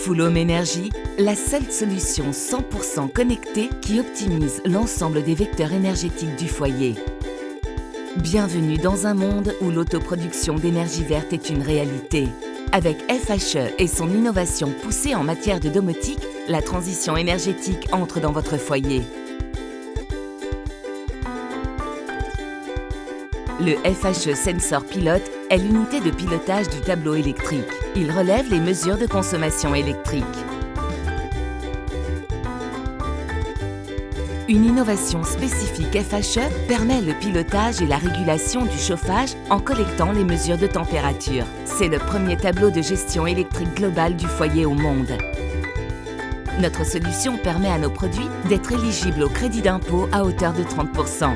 Full Home Energy, la seule solution 100% connectée qui optimise l'ensemble des vecteurs énergétiques du foyer. Bienvenue dans un monde où l'autoproduction d'énergie verte est une réalité. Avec FHE et son innovation poussée en matière de domotique, la transition énergétique entre dans votre foyer. Le FHE Sensor Pilot est l'unité de pilotage du tableau électrique. Il relève les mesures de consommation électrique. Une innovation spécifique FHE permet le pilotage et la régulation du chauffage en collectant les mesures de température. C'est le premier tableau de gestion électrique globale du foyer au monde. Notre solution permet à nos produits d'être éligibles au crédit d'impôt à hauteur de 30%.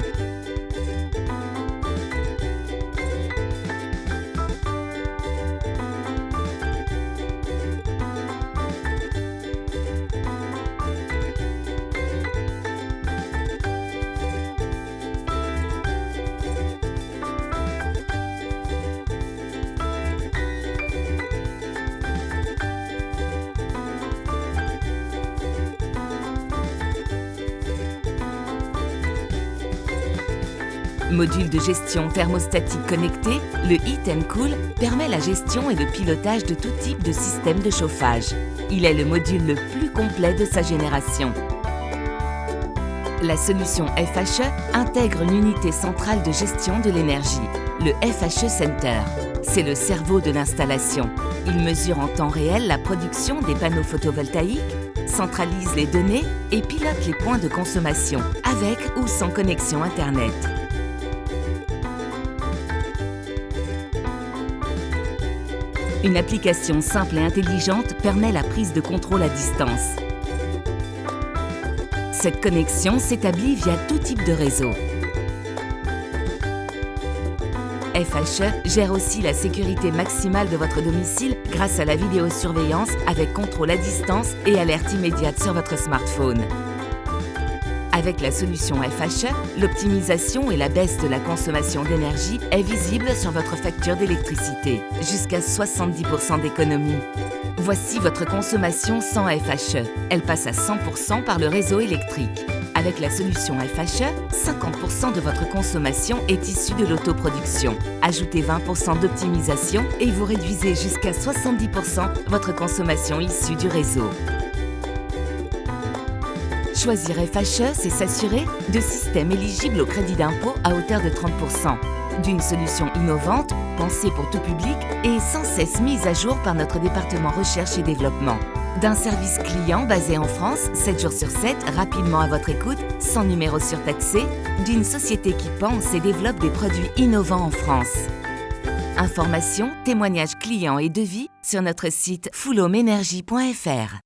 Module de gestion thermostatique connecté, le Heat & Cool permet la gestion et le pilotage de tout type de système de chauffage. Il est le module le plus complet de sa génération. La solution FHE intègre une unité centrale de gestion de l'énergie, le FHE Center. C'est le cerveau de l'installation. Il mesure en temps réel la production des panneaux photovoltaïques, centralise les données et pilote les points de consommation, avec ou sans connexion Internet. Une application simple et intelligente permet la prise de contrôle à distance. Cette connexion s'établit via tout type de réseau. FHE gère aussi la sécurité maximale de votre domicile grâce à la vidéosurveillance avec contrôle à distance et alerte immédiate sur votre smartphone. Avec la solution FHE, l'optimisation et la baisse de la consommation d'énergie est visible sur votre facture d'électricité, jusqu'à 70% d'économie. Voici votre consommation sans FHE. Elle passe à 100% par le réseau électrique. Avec la solution FHE, 50% de votre consommation est issue de l'autoproduction. Ajoutez 20% d'optimisation et vous réduisez jusqu'à 70% votre consommation issue du réseau. Choisir FHE, c'est s'assurer de systèmes éligibles au crédit d'impôt à hauteur de 30%, d'une solution innovante, pensée pour tout public et sans cesse mise à jour par notre département recherche et développement. D'un service client basé en France, 7 jours sur 7, rapidement à votre écoute, sans numéro surtaxé, d'une société qui pense et développe des produits innovants en France. Informations, témoignages clients et devis sur notre site fullhomeenergy.fr.